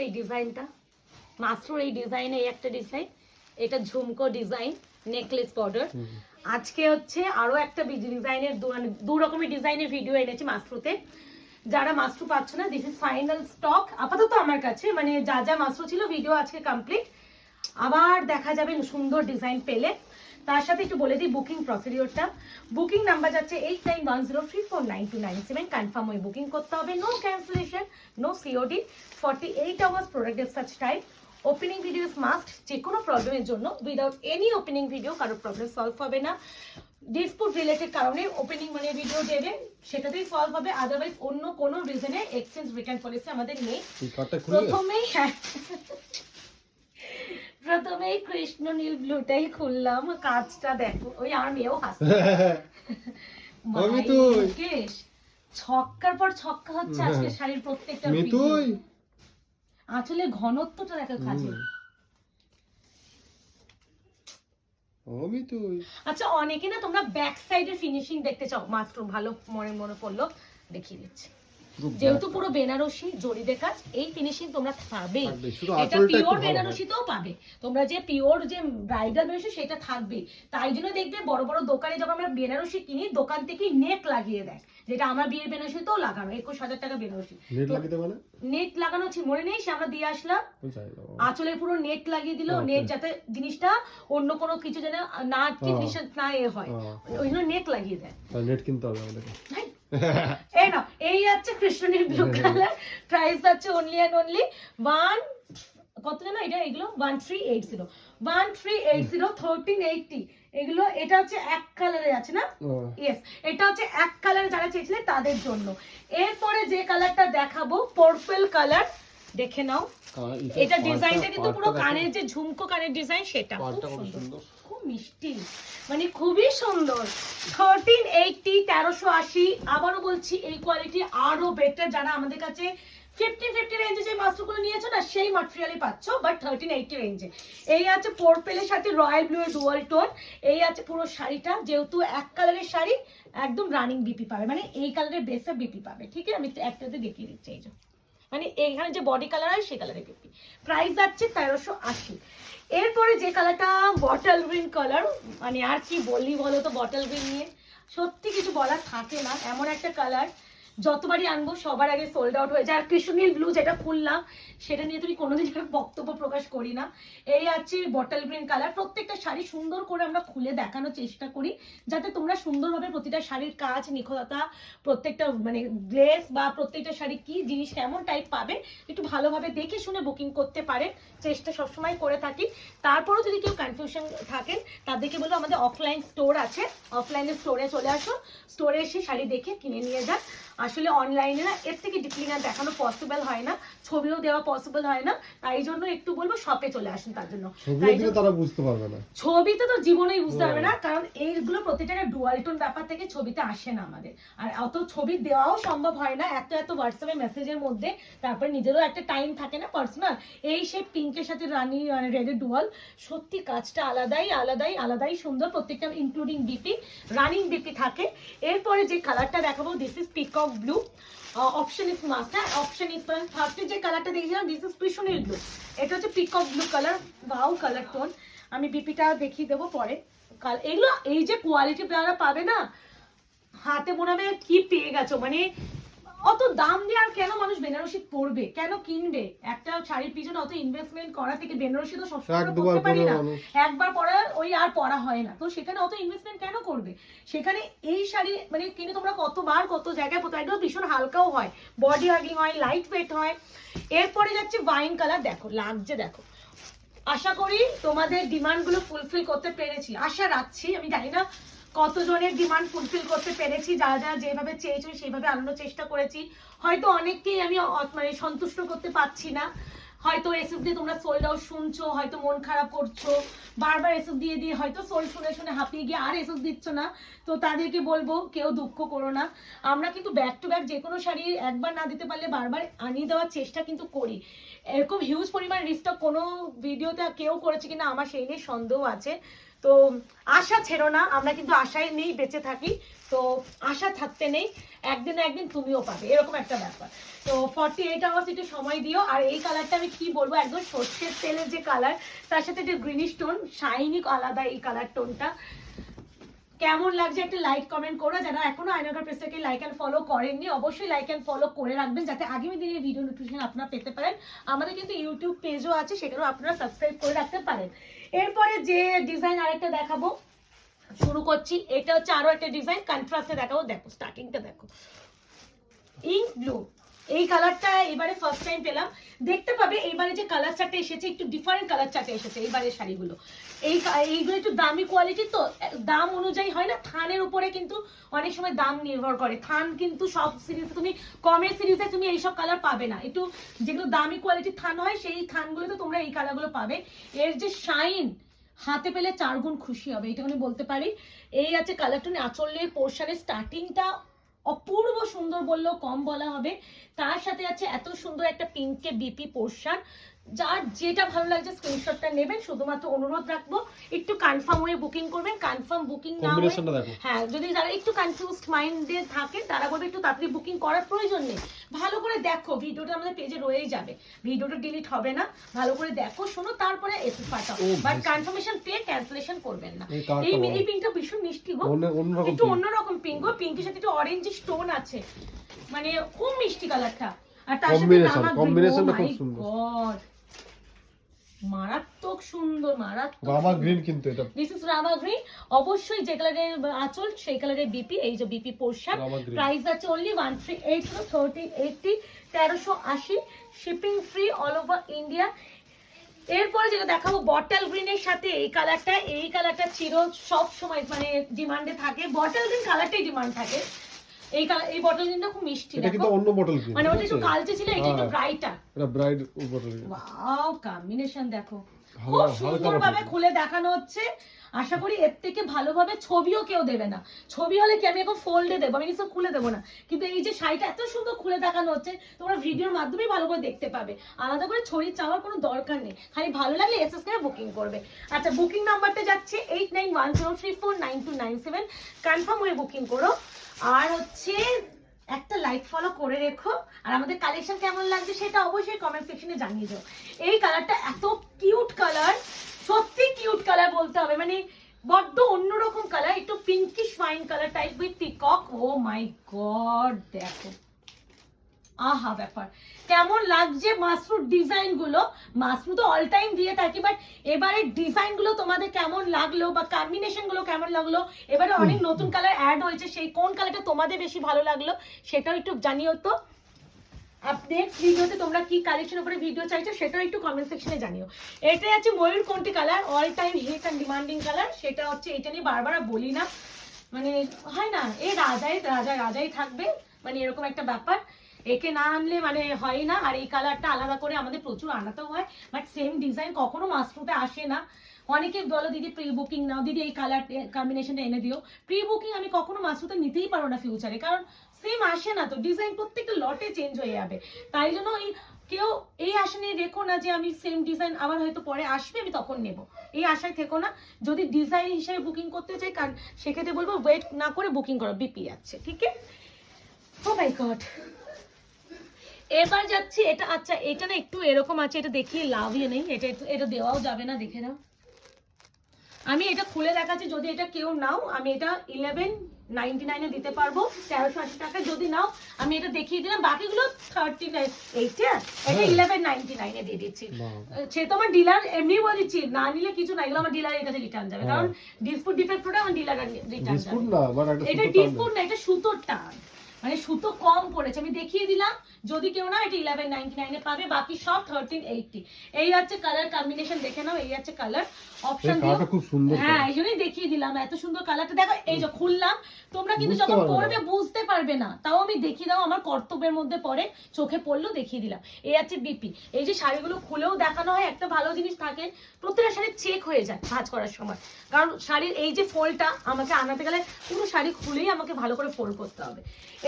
এই ডিজাইনটা, মাত্র এই ডিজাইনে এই একটা ডিজাইন, এটা ঝুমকো ডিজাইন, নেকলেস বর্ডার। আজকে হচ্ছে আরো একটা ডিজাইনের দু রকমের ডিজাইনের ভিডিও এনেছি মাস্ট্রোতে। যারা মাস্ট্রো পাচ্ছ না, দিস ইজ ফাইনাল স্টক আপাতত আমার কাছে, মানে যা যা মাস্ট্রো ছিল ভিডিও আজকে কমপ্লিট, আবার দেখা যাবে সুন্দর ডিজাইন পেলে। তার সাথে একটু বলে দিই বুকিং প্রসিডিওরটা। বুকিং নাম্বার যাচ্ছে 8910349297, কনফার্ম হয়ে বুকিং করতে হবে, no cancellation, no COD, 48 hours product dispatch time. Opening video is must, যে কোনো প্রবলেমের জন্য উইদাউট এনি ওপেনিং ভিডিও কারোর প্রবলেম সলভ হবে না। ডিসপুট রিলেটেড কারণে ওপেনিং মানে ভিডিও দেবে, সেটাতেই সলভ হবে, আদারওয়াইজ অন্য কোনো রিজনে এক্সচেঞ্জ রিটার্ন পলিসি আমাদের নেই। প্রথমেই কৃষ্ণ নীল ব্লুটাই খুললাম, কাজটা দেখো, ওই আমার মেয়েও হাসছে। ছক্কার পর ছক্কা হচ্ছে আজকে শাড়ির প্রত্যেকটা আসলে ঘনত্বটা দেখো কাজে। আচ্ছা অনেকে না তোমরা ব্যাক সাইডের ফিনিশিং দেখতে চাও, মাত্র ভালো মনে পড়লো, দেখিয়ে দিচ্ছি। যেহেতু পুরো বেনারসি জরিদের কাজ, এই ফিনিশিং তোমরা পাবে, এটা পিওর বেনারসিতেও পাবে, তোমরা যে পিওর যে ব্রাইডাল বেনারসি সেটা থাকবে। তাই জন্য দেখবে বড় বড় দোকানে যখন আমরা বেনারসি কিনি, দোকান থেকে নেট লাগিয়ে দেয়, যেটা আমার বিয়ের বেনারসিতেও লাগানো, 21,000 টাকা বেনারসি। নেট লাগানো ছিল, মনে নেই, সে আমরা দিয়ে আসলাম, আঁচলের পুরো নেট লাগিয়ে দিল, নেট যাতে জিনিসটা অন্য কোনো কিছু যেন না জিনিসটা না এ হয়, ওই জন্য নেট লাগিয়ে দেয়। নেট কিনতে হবে আমাদের। এই না, এই আছে কৃষ্ণনীল ব্লু কালার, প্রাইস আছে অনলি এন্ড অনলি কত জানো এটা, এগুলো 1380, 1380 এগুলো। এটা হচ্ছে এক কালারে আছে না, ইয়েস, এটা হচ্ছে এক কালারে যারা চেয়েছিলেন তাদের জন্য। এরপরে যে কালারটা দেখাবো পার্পল কালার, দেখে নাও, এটা ডিজাইনটা কিন্তু পুরো কানের যে ঝুমকো কানের ডিজাইন, সেটা খুব সুন্দর, খুব মিষ্টি, মানে খুবই সুন্দর। 1380, 1380, আবারও বলছি এই কোয়ালিটি আরো বেটার। যারা আমাদের কাছে 1550 রেঞ্জে যে মাস্টারগুলো নিয়েছো না, সেই ম্যাটেরিয়ালই পাচ্ছ, বাট 1380 রেঞ্জে। এই আছে পার্পলের সাথে রয়্যাল ব্লু এর ডুয়াল টোন। এই আছে পুরো শাড়িটা, যেহেতু এক কালারের শাড়ি, একদম রানিং বিপি পাবে, মানে এই কালারের বেসে বিপি পাবে, ঠিক আছে? আমি একটাতে দেখিয়ে দিচ্ছি, এই যে মানে এইখানে যে বডি কালার হয় সেই কালারের বিপি। প্রাইস যাচ্ছে 1380। এরপরে যে কালারটা বটল গ্রিন কালার, মানে আর কি বলি বলো তো, বটল গ্রিন নিয়ে সত্যি কিছু বলার থাকে না, এমন একটা কালার যতবারই আনবো সবার আগে সোল্ড আউট হয়ে যায়। আর কৃষ্ণনীল ব্লু যেটা খুললাম, সেটা নিয়ে তুমি কোনোদিন বক্তব্য প্রকাশ করি না। এই আছে বটল গ্রিন কালার। প্রত্যেকটা শাড়ি সুন্দর করে আমরা খুলে দেখানোর চেষ্টা করি, যাতে তোমরা সুন্দরভাবে প্রতিটা শাড়ির কাজ, নিখুঁততা, প্রত্যেকটা মানে গ্লেস বা প্রত্যেকটা শাড়ি কি জিনিস কেমন টাইপ পাবে একটু ভালোভাবে দেখে শুনে বুকিং করতে পারে, চেষ্টা সবসময় করে থাকি। তারপরেও যদি কেউ কনফিউশন থাকেন, তাদেরকে বলবো আমাদের অফলাইন স্টোর আছে, অফলাইনের স্টোরে চলে আসো, স্টোরে এসে শাড়ি দেখে কিনে নিয়ে যান। আসলে অনলাইনে না এর থেকে ডিপলি না দেখানো পসিবল হয় না, ছবিও দেওয়া পসিবল হয় না, তাই জন্য একটু বলবো শপে চলে আসুন। তার জন্য তারা বুঝতে পারবে না, ছবিতে তো জীবনেই বুঝতে পারবে না, কারণ এইগুলো প্রতিটা ডুয়াল টোন ব্যাপার থেকে ছবিতে আসে না আমাদের, আর অত ছবি দেওয়াও সম্ভব হয় না এত হোয়াটসঅ্যাপে মেসেজের মধ্যে। তারপরে নিজেরও একটা টাইম থাকে না পার্সোনাল। এই সে পিঙ্কের সাথে রানি রেডের ডুয়াল, সত্যি কাজটা আলাদাই সুন্দর, প্রত্যেকটা ইনক্লুডিং বিপি, রানিং বিপি থাকে। এরপরে যে কালারটা দেখাবো, this is peacock blue, option is master, option is ফার্স্টে যে কালারটা দেখছিলাম, দিস ইজ কৃষ্ণনীল ব্লু, এটা হচ্ছে পিকক ব্লু কালার, ভাও কালার টোন। আমি বিপিটা দেখিয়ে দেবো পরে। এগুলো এই যে কোয়ালিটি আপনারা পাবে না, হাতে মনে হবে কি পেয়ে গেছো, মানে অত দাম দিয়ে আর কেন মানুষ বেনারসি পরবে, কেন কিনবে? একটা শাড়ির পিছনে অত ইনভেস্টমেন্ট করা থেকে বেনারসি তো সবসময় পরতে পারি না, একবার পরা ওই আর পরা হয় না, তো সেখানে অত ইনভেস্টমেন্ট কেন করবে? সেখানে এই শাড়ি মানে কিনে তোমরা কতবার কত জায়গায় পরতে, একদম ভীষণ হালকাও হয়, বডি হাগিং হয়, লাইট ওয়েট হয়। এরপরে যাচ্ছে ওয়াইন কালার, দেখো লাগছে, দেখো। আশা করি তোমাদের ডিমান্ডগুলো ফুলফিল করতে পেরেছি, আশা রাখছি। আমি জানি না কতজনের ডিমান্ড ফুলফিল করতে পেরেছি, যারা যারা যেভাবে চেয়েছো সেইভাবে আনানোর চেষ্টা করেছি। হয়তো অনেককেই আমি মানে সন্তুষ্ট করতে পারছি না, হয়তো এসএস দিয়ে তোমরা সোল্ড আউট শুনছো, হয়তো মন খারাপ করছো, বারবার এসএস দিয়ে দিয়ে হয়তো সোল্ড শুনে শুনে হাঁপিয়ে গিয়ে আর এসএস দিচ্ছ না, তো তাদেরকে বলবো কেউ দুঃখ করো না। আমরা কিন্তু ব্যাক টু ব্যাক যে কোনো শাড়ি একবার না দিতে পারলে বারবার আনিয়ে দেওয়ার চেষ্টা কিন্তু করি। এরকম হিউজ পরিমাণ রিস্টক কোনো ভিডিওতে কেউ করেছে কিনা আমার সেই নিয়ে সন্দেহ আছে। তো আশা ছেড়ো না, আমরা কিন্তু আশায় নেই, বেঁচে থাকি। তো আশা থাকতে নেই, একদিন না একদিন তুমিও পাবে, এরকম একটা ব্যাপার। তো 48 আওয়ার্স একটু সময় দিও। আর এই কালারটা আমি কি বলবো, একদম সর্ষের তেলের যে কালার, তার সাথে একটু গ্রিনিশ টোন, শাইনি আলাদা এই কালার টোনটা। কেমন লাগছে একটা লাইক কমেন্ট করো। যারা এখনো আয়নাঘর পেজটাকে লাইক অ্যান্ড ফলো করেননি, অবশ্যই লাইক অ্যান্ড ফলো করে রাখবেন, যাতে আগামী দিনের ভিডিও নোটিফিকেশন আপনারা পেতে পারেন। আমাদের কিন্তু ইউটিউব পেজও আছে, সেখানেও আপনারা সাবস্ক্রাইব করে রাখতে পারেন। এরপরে যে ডিজাইন আরেকটা দেখাবো, শুরু করছি। এটা হচ্ছে আরো একটা ডিজাইন, কন্ট্রাস্টে দেখাবো। দেখো স্টার্টিংটা দেখো, ইঙ্ক ব্লু। এই কালারটা এবারে ফার্স্ট টাইম পেলাম। দেখতে পাবে এইবারে যে কালার চার্টে এসেছে, একটু ডিফারেন্ট কালার চার্টে এসেছে এইবারে শাড়িগুলো। এইগুলো একটু দামি কোয়ালিটি, তো দাম অনুযায়ী হয় না, থানের উপরে কিন্তু অনেক সময় দাম নির্ভর করে। থান কিন্তু সব সিরিজে তুমি, কমের সিরিজে তুমি এইসব কালার পাবে না। একটু যেগুলো দামি কোয়ালিটির থান হয়, সেই থানগুলোতে তোমরা এই কালারগুলো পাবে। এর যে শাইন, হাতে পেলে 4 গুণ খুশি হবে, এটা আমি বলতে পারি। এই আছে কালারটা, আঁচলের পোর্শনের স্টার্টিংটা অপূর্ব সুন্দর বললেও কম বলা হবে। তার সাথে আছে এত সুন্দর একটা পিঙ্কে বিপি পোর্শন। যার যেটা ভালো লাগছে স্ক্রিনশটটা নেবেন। শুধুমাত্র অনুরোধ রাখবো, একটু কনফার্ম হয়ে বুকিং করবেন। কনফার্ম বুকিং না হলে, হ্যাঁ, যদি যারা একটু কনফিউজড মাইন্ডে থাকে তারা বলবে একটু তাড়াতাড়ি বুকিং করার প্রয়োজন নেই। ভালো করে দেখো, ভিডিওটা আমাদের পেজে রয়েই যাবে, ভিডিওটা ডিলিট হবে না। ভালো করে দেখো, শোনো, তারপরে এসে পাঠাও। বাট কনফার্মেশন পেয়ে ক্যান্সেলেশন করবেন না। এই পিঙ্কটা ভীষণ মিষ্টি গো, একটু অন্যরকম পিঙ্ক গো। পিঙ্কের সাথে একটু অরেঞ্জ স্টোন আছে, মানে খুব মিষ্টি কালারটা। আর তার সাথে কম্বিনেশনটা খুব সুন্দর, মারাত্মক সুন্দর, মারাত্মক রামা গ্রিন। কিন্তু এটা দিস ইজ রামা গ্রিন। অবশ্যই যে কালারের আঁচল সেই কালারের বিপি, এই যে বিপি পোর্শন। প্রাইস আছে only 1380, 1380, shipping free all over India. এরপরে যেটা দেখাবো বটল গ্রিনের সাথে এই কালারটা। এই কালারটা চির সব সময় মানে ডিমান্ডে থাকে, বটল গ্রিন কালারটাই ডিমান্ড থাকে। এই বটল গ্রিনটা খুব মিষ্টি, এটা কিন্তু অন্য বটল গ্রিন, মানে ওটা একটু কালচে ছিল, এটা একটু ব্রাইটার। এটা bright bottle green. Wow, combination দেখো, খুব সুন্দরভাবে খুলে দেখানো হচ্ছে। আশা করি এর থেকে ভালোভাবে ছবিও কেউ দেবে না। ছবি হলে কি আমি এখন ফোল্ডে দেবো, আমি নিশ্চয় খুলে দেবো না। কিন্তু এই যে শাড়িটা এত সুন্দর খুলে দেখানো হচ্ছে, তোমরা ভিডিওর মাধ্যমেই ভালো করে দেখতে পাবে। আলাদা করে ছড়িয়ে চাওয়ার কোনো দরকার নেই, খালি ভালো লাগলে এসএস করে বুকিং করবে। আচ্ছা, বুকিং নাম্বারটা যাচ্ছে 8910349297। কনফার্ম হয়ে বুকিং করো। আর হচ্ছে একটা লাইক ফলো করে রেখো। আর আমাদের কালেকশন কেমন লাগছে সেটা অবশ্যই কমেন্ট সেকশনে জানিয়ে দাও। এই কালারটা এত কিউট কালার, সত্যি কিউট কালার বলতে হবে, মানে বড্ড অন্যরকম কালার, একটু pinkish wine colour type with peacock. Oh my God, দেখো আহা ব্যাপার, কেমন লাগছে মাসরুর ডিজাইন গুলো। মাসরু তো অল টাইম দিয়ে থাকি, বাট এবারে ডিজাইন গুলো তোমাদের কেমন লাগলো বা কম্বিনেশন গুলো কেমন লাগলো। এবারে অনেক নতুন কালার অ্যাড হয়েছে, সেই কোন কালারটা তোমাদের বেশি ভালো লাগলো সেটাও একটু জানিও তো। নেক্সট ভিডিওতে তোমরা কি কালেকশন উপরে ভিডিও চাইছো সেটাও একটু কমেন্ট সেকশনে জানিও। এটাই আছে ময়ূরকণ্ঠী colour, all time hit and demanding colour. সেটা হচ্ছে, এটা নিয়ে বারবার বলি না, মানে হয় না, এই রাজাই থাকবে, মানে এরকম একটা ব্যাপার। একে না আনলে মানে হয় না। আর এই কালারটা আলাদা করে আমাদের প্রচুর আনাতেও হয়, বাট সেম ডিজাইন কখনো মাস্টরুতে আসে না। অনেকে বলো দিদি প্রি বুকিং নাও, দিদি এই কালার কম্বিনেশনটা এনে দিও। প্রি বুকিং আমি কখনো মাস্টরুতে নিতেই পারো না ফিউচারে, কারণ সেম আসে না তো, ডিজাইন প্রত্যেকটা লটে চেঞ্জ হয়ে যাবে। তাই জন্য কেউ এই আশা নিয়ে রেখো না যে আমি সেম ডিজাইন আবার হয়তো পরে আসবে আমি তখন নেব, এই আশায় থেকো না। যদি ডিজাইন হিসেবে বুকিং করতে চাই, কারণ সেক্ষেত্রে বলবো ওয়েট না করে বুকিং করো, বিপি আছে, ঠিক আছে। ও মাই গড, এবার যাচ্ছি এটা। আচ্ছা, এটা না একটু এরকম আছে, এটা দেখিয়ে লাভই নেই, এটা দেওয়াও যাবে না, দেখে নাও। আমি এটা খুলে দেখাচ্ছি, যদি এটা কেউ নাও আমি এটা 1199 দিতে পারবো, 1380 টাকা। যদি নাও আমি এটা দেখিয়ে দিলাম, বাকিগুলো 39, এটা 1199 দিয়ে দিচ্ছি। সে তো আমার ডিলার এমনি বলে দিচ্ছি, না নিলে কিছু না, এগুলো আমার ডিলারের কাছে রিটার্ন যাবে, কারণ ডিসপুট ডিফেক্ট প্রোডাক্ট আমার ডিলার রিটার্ন যাবে। এটা ডিসপুট না, এটা সুতোর টান, মানে সুতো কম পড়েছে, আমি দেখিয়ে দিলাম। যদি কেউ না, এটা 1199 পাবে, বাকি সব 1380। এই হচ্ছে কালার কম্বিনেশন, দেখে নাও। এই হচ্ছে কালার অপশন দিও, খুব সুন্দর। হ্যাঁ, এই জন্যই দেখিয়ে দিলাম, এত সুন্দর কালারটা দেখো। এই যে খুললাম, তোমরা কিন্তু যখন পরবে বুঝতে পারবে না, তাও আমি দেখিয়ে দাও, আমার কর্তব্যের মধ্যে পড়ে, চোখে পড়লেও দেখিয়ে দিলাম। এই আছে বিপি। এই যে শাড়িগুলো খুলেও দেখানো হয়, একটা ভালো জিনিস থাকে, প্রত্যেকটা শাড়ি চেক হয়ে যায় ভাঁজ করার সময়, কারণ শাড়ির এই যে ফোল্ডটা আমাকে আনাতে গেলে পুরো শাড়ি খুলেই আমাকে ভালো করে ফোল্ড করতে হবে।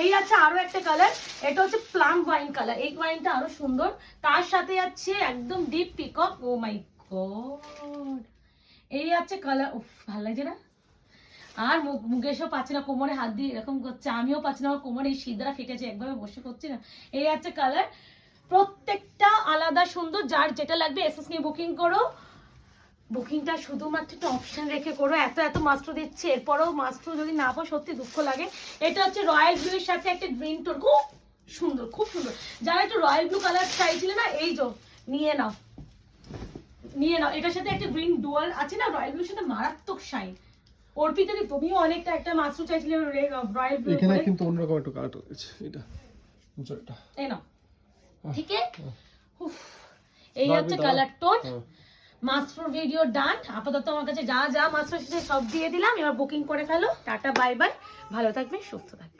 এই আছে আরো একটা কালার, এটা হচ্ছে প্লাম ওয়াইন কালার। এই ওয়াইনটা আরো সুন্দর, তার সাথে আছে একদম deep peacock. Oh my god, এই আছে কালার, উফ ভালো লাগছে না? আর মুকেশও পাচ্ছে না, কোমরে হাত দিয়ে এরকম করছে, আমিও পাচ্ছি না, আমার কোমরে এই সিদ্ধারা ফেটেছে, একভাবে বসে করছি না। এই আছে কালার, প্রত্যেকটা আলাদা সুন্দর, যার যেটা লাগবে এসএস নিয়ে বুকিং করো। বুকিংটা শুধুমাত্র একটা অপশন রেখে করো, এত এত মাস্টার দিচ্ছে, এরপরেও মাস্টার যদি না পাও সত্যি দুঃখ লাগে। এটা হচ্ছে রয়্যাল ব্লু এর সাথে একটা গ্রিন টোন, খুব সুন্দর, খুব সুন্দর। যারা একটু রয়্যাল ব্লু কালার চাইছিলে না, এই যে নিয়ে নাও, নিয়ে নাও। এটার সাথে একটা গ্রিন ডুয়াল আছে না, রয়্যাল ব্লুর সাথে মারাত্মক শাইন। অর্পিতা দি তুমিও অনেকটা একটা মাস্টার চাইছিলে রয়্যাল ব্লু, এখানে কিন্তু অন্যরকম একটা কালার রয়েছে, এটা জয়টা এই নাও, ঠিক আছে। এই হচ্ছে কালার টোন। মাস্টার ভিডিও ডান। আপাতত আমার কাছে যা যা মাস্টার সব দিয়ে দিলাম, এবার বুকিং করে ফেলো। টাটা বাই বাই, ভালো থাকবে, সুস্থ থাকবে।